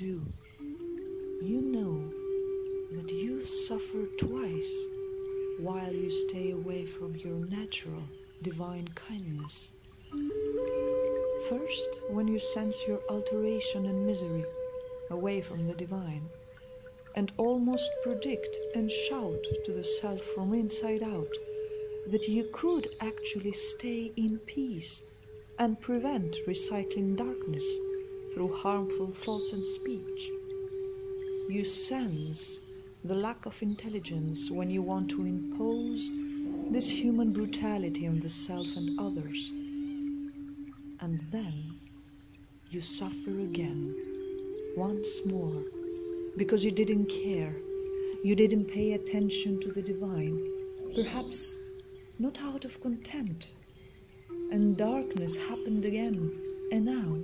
do, you know that you suffer twice while you stay away from your natural divine kindness. First, when you sense your alteration and misery away from the divine, and almost predict and shout to the self from inside out that you could actually stay in peace and prevent recycling darkness through harmful thoughts and speech. You sense the lack of intelligence when you want to impose this human brutality on the self and others. And then you suffer again, once more, because you didn't care, you didn't pay attention to the divine, perhaps not out of contempt. And darkness happened again, and now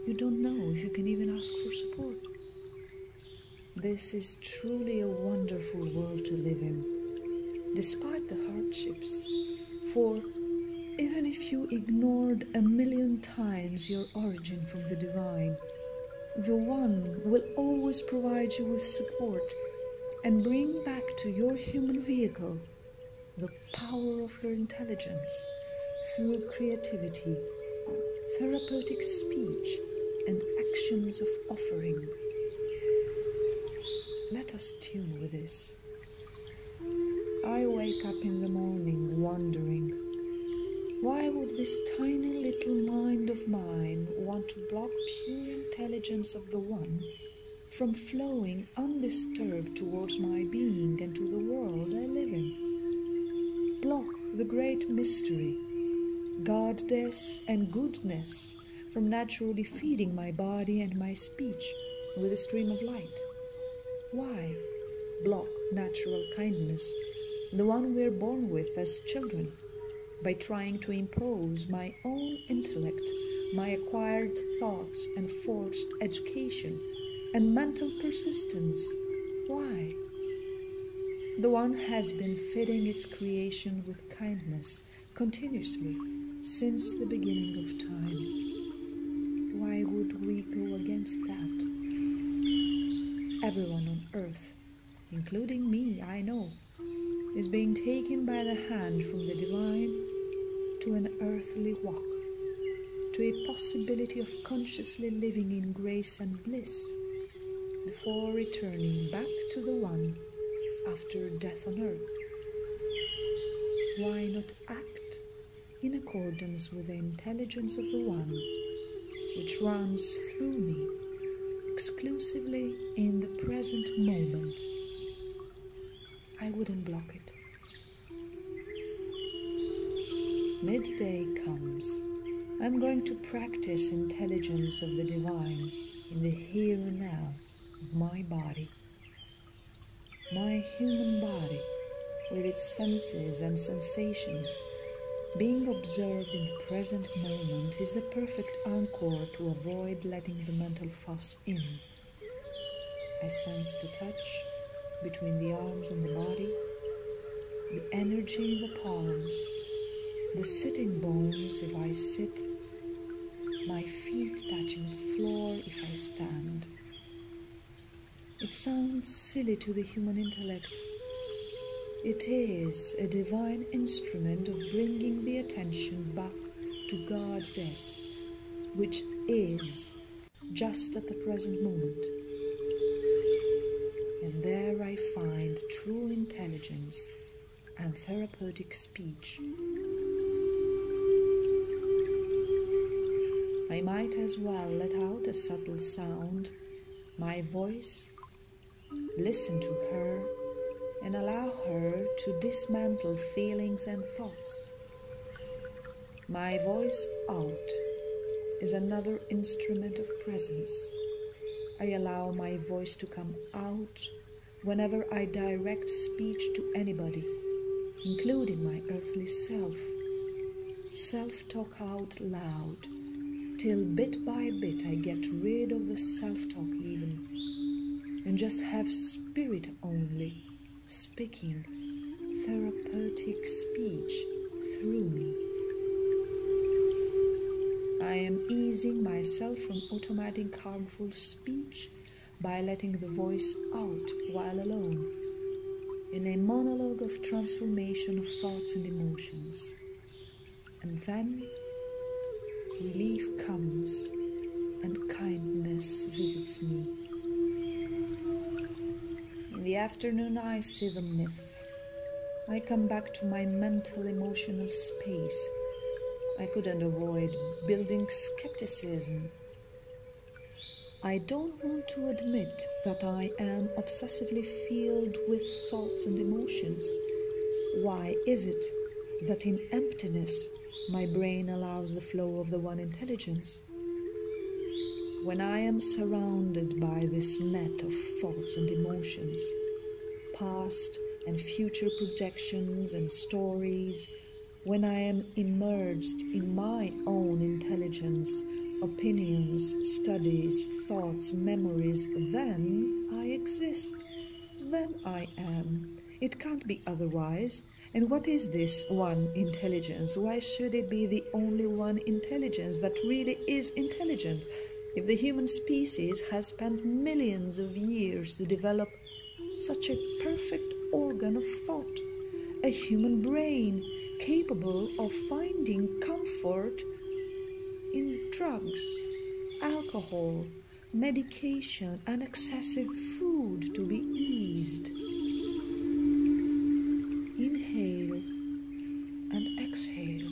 you don't know if you can even ask for support. This is truly a wonderful world to live in, despite the hardships, for even if you ignored 1,000,000 times your origin from the divine, the One will always provide you with support and bring back to your human vehicle the power of your intelligence through creativity, therapeutic speech, and actions of offering. Let us tune with this. I wake up in the morning wondering, why would this tiny little mind of mine want to block pure intelligence of the One from flowing undisturbed towards my being and to the world I live in? Block the great mystery, goddess and goodness, from naturally feeding my body and my speech with a stream of light? Why block natural kindness, the one we're born with as children, by trying to impose my own intellect, my acquired thoughts and forced education and mental persistence? Why? The One has been feeding its creation with kindness continuously since the beginning of time. Why would we go against that? Everyone on earth, including me, I know, is being taken by the hand from the divine to an earthly walk, to a possibility of consciously living in grace and bliss before returning back to the One after death on earth. Why not act in accordance with the intelligence of the One, which runs through me exclusively in the present moment? I wouldn't block it. Midday comes. I'm going to practice intelligence of the divine in the here and now of my body. My human body, with its senses and sensations, being observed in the present moment, is the perfect anchor to avoid letting the mental fuss in. I sense the touch between the arms and the body, the energy in the palms, the sitting bones if I sit, my feet touching the floor if I stand. It sounds silly to the human intellect. It is a divine instrument of bringing the attention back to Goddess, which is just at the present moment. And there I find true intelligence and therapeutic speech. I might as well let out a subtle sound, my voice, listen to her, and allow her to dismantle feelings and thoughts. My voice out is another instrument of presence. I allow my voice to come out whenever I direct speech to anybody, including my earthly self. Self-talk out loud, till bit by bit I get rid of the self-talk even, and just have spirit only speaking therapeutic speech through me. I am easing myself from automatic harmful speech by letting the voice out while alone, in a monologue of transformation of thoughts and emotions. And then relief comes and kindness visits me. In the afternoon I see the myth. I come back to my mental emotional space. I couldn't avoid building skepticism. I don't want to admit that I am obsessively filled with thoughts and emotions. Why is it that in emptiness my brain allows the flow of the one intelligence? When I am surrounded by this net of thoughts and emotions, past and future projections and stories, when I am immersed in my own intelligence, opinions, studies, thoughts, memories, then I exist. Then I am. It can't be otherwise. And what is this one intelligence? Why should it be the only one intelligence that really is intelligent? If the human species has spent millions of years to develop such a perfect organ of thought, a human brain capable of finding comfort in drugs, alcohol, medication, and excessive food to be eased. Inhale and exhale.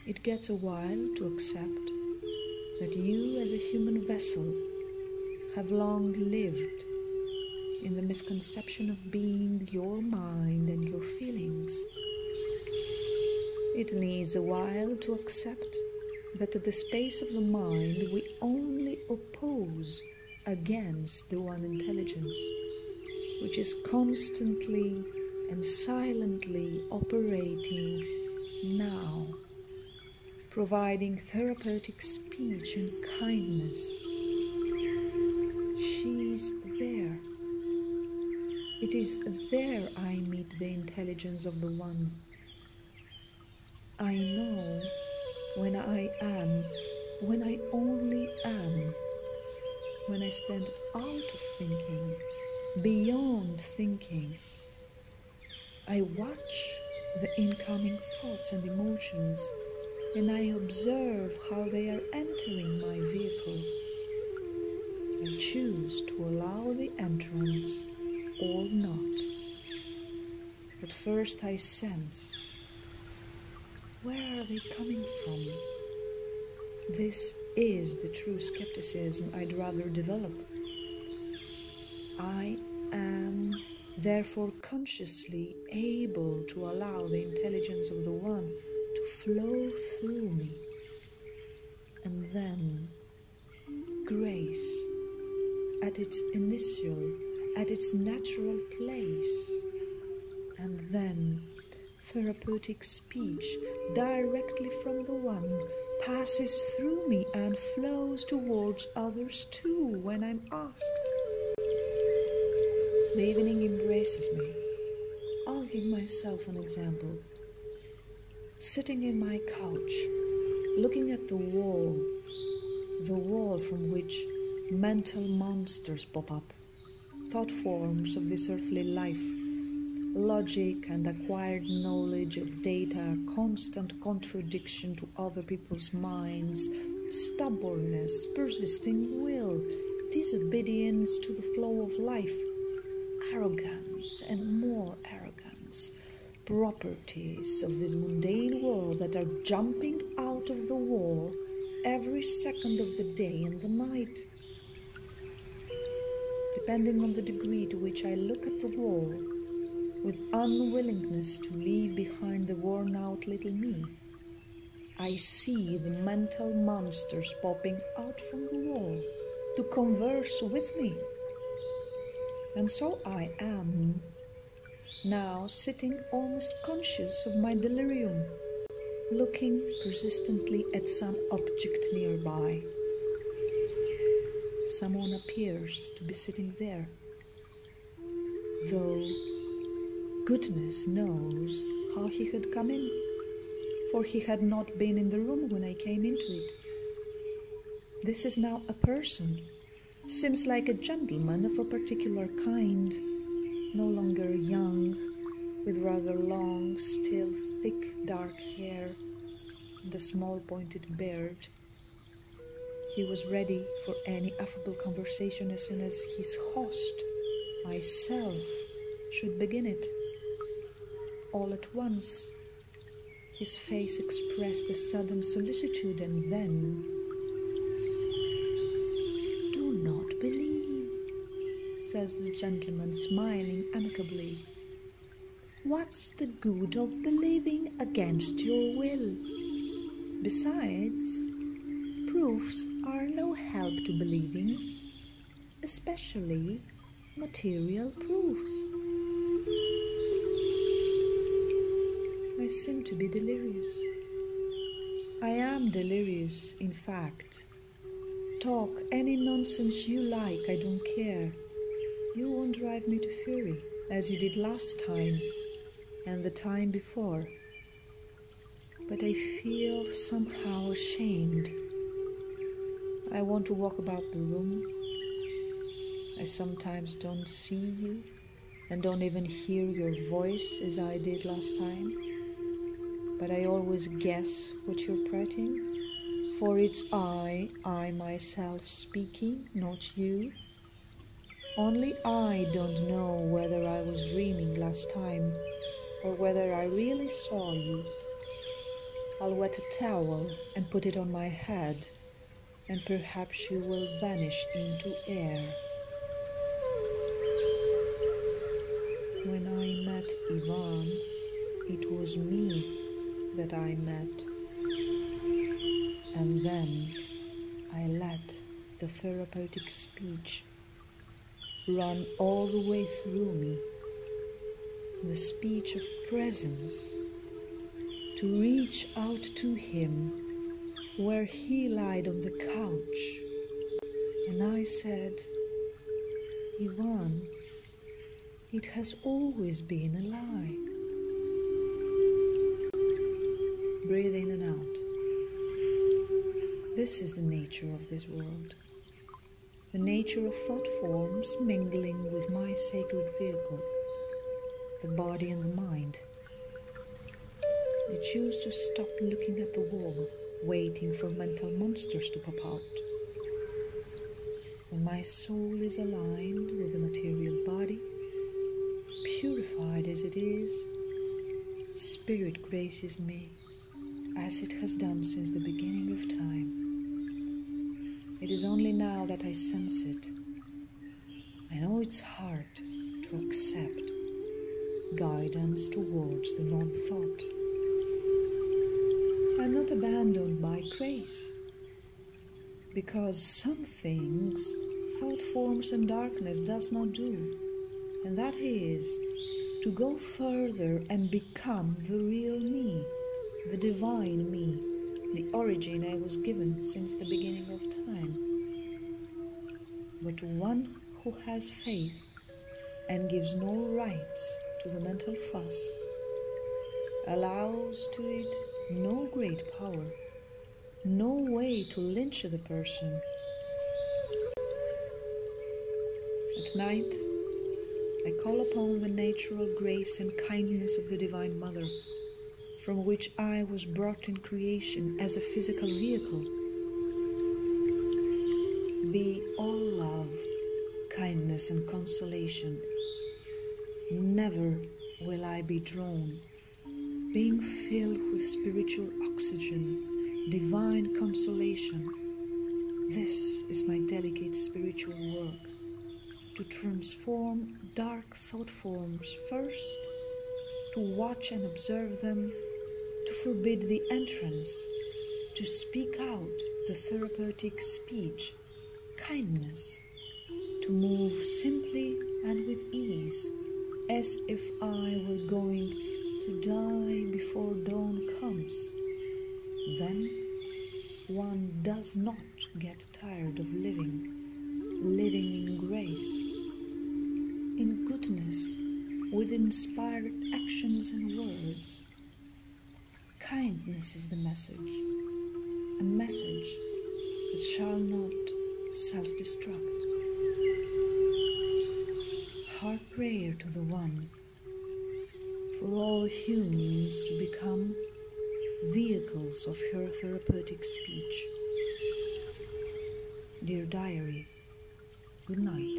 It gets a while to accept that you as a human vessel have long lived in the misconception of being your mind and your feelings. It needs a while to accept that at the space of the mind we only oppose against the one intelligence, which is constantly and silently operating now, providing therapeutic speech and kindness. She's there. It is there I meet the intelligence of the one. I know when I am, when I only am, when I stand out of thinking, beyond thinking. I watch the incoming thoughts and emotions, and I observe how they are entering my vehicle. I choose to allow the entrance or not. But first I sense, where are they coming from? This is the true skepticism I'd rather develop. I am therefore consciously able to allow the intelligence of the one to flow through me. And then grace at its initial, at its natural place. And then therapeutic speech directly from the one passes through me and flows towards others too when I'm asked. The evening embraces me. I'll give myself an example. Sitting in my couch, looking at the wall from which mental monsters pop up, thought forms of this earthly life, logic and acquired knowledge of data, constant contradiction to other people's minds, stubbornness, persisting will, disobedience to the flow of life, arrogance and more arrogance, properties of this mundane world that are jumping out of the wall every second of the day and the night. Depending on the degree to which I look at the wall, with unwillingness to leave behind the worn-out little me, I see the mental monsters popping out from the wall to converse with me. And so I am, now sitting almost conscious of my delirium, looking persistently at some object nearby. Someone appears to be sitting there, though goodness knows how he had come in. for he had not been in the room when I came into it. This is now a person, seems like a gentleman of a particular kind, no longer young, with rather long, still thick dark hair and a small pointed beard. He was ready for any affable conversation as soon as his host, myself, should begin it. All at once, his face expressed a sudden solicitude, and then, "Do not believe," says the gentleman, smiling amicably. "What's the good of believing against your will? Besides, proofs are no help to believing, especially material proofs." I seem to be delirious. I am delirious, in fact. Talk any nonsense you like, I don't care. You won't drive me to fury, as you did last time, and the time before. But I feel somehow ashamed. I want to walk about the room. I sometimes don't see you, and don't even hear your voice as I did last time. But I always guess what you're prating, for it's I myself speaking, not you. Only I don't know whether I was dreaming last time, or whether I really saw you. I'll wet a towel and put it on my head, and perhaps you will vanish into air. When I met Ivan, it was me that I met, and then I let the therapeutic speech run all the way through me, the speech of presence, to reach out to him where he lied on the couch, and I said, "Ivan, it has always been a lie." Breathe in and out. This is the nature of this world, the nature of thought forms mingling with my sacred vehicle, the body and the mind. I choose to stop looking at the wall, waiting for mental monsters to pop out. When my soul is aligned with the material body, purified as it is, spirit graces me, as it has done since the beginning of time. It is only now that I sense it. I know it's hard to accept guidance towards the non-thought. I'm not abandoned by grace, because some things thought forms and darkness does not do, and that is to go further and become the real me, the divine me, the origin I was given since the beginning of time. But one who has faith and gives no rights to the mental fuss, allows to it no great power, no way to lynch the person. At night, I call upon the natural grace and kindness of the Divine Mother, from which I was brought in creation as a physical vehicle. Be all love, kindness, and consolation. Never will I be drawn, being filled with spiritual oxygen, divine consolation. This is my delicate spiritual work, to transform dark thought forms first, to watch and observe them, to forbid the entrance, to speak out the therapeutic speech, kindness, to move simply and with ease, as if I were going to die before dawn comes. Then one does not get tired of living in grace, in goodness, with inspired actions and words. Kindness is the message, a message that shall not self-destruct. Heart prayer to the One, for all humans to become vehicles of her therapeutic speech. Dear Diary, good night.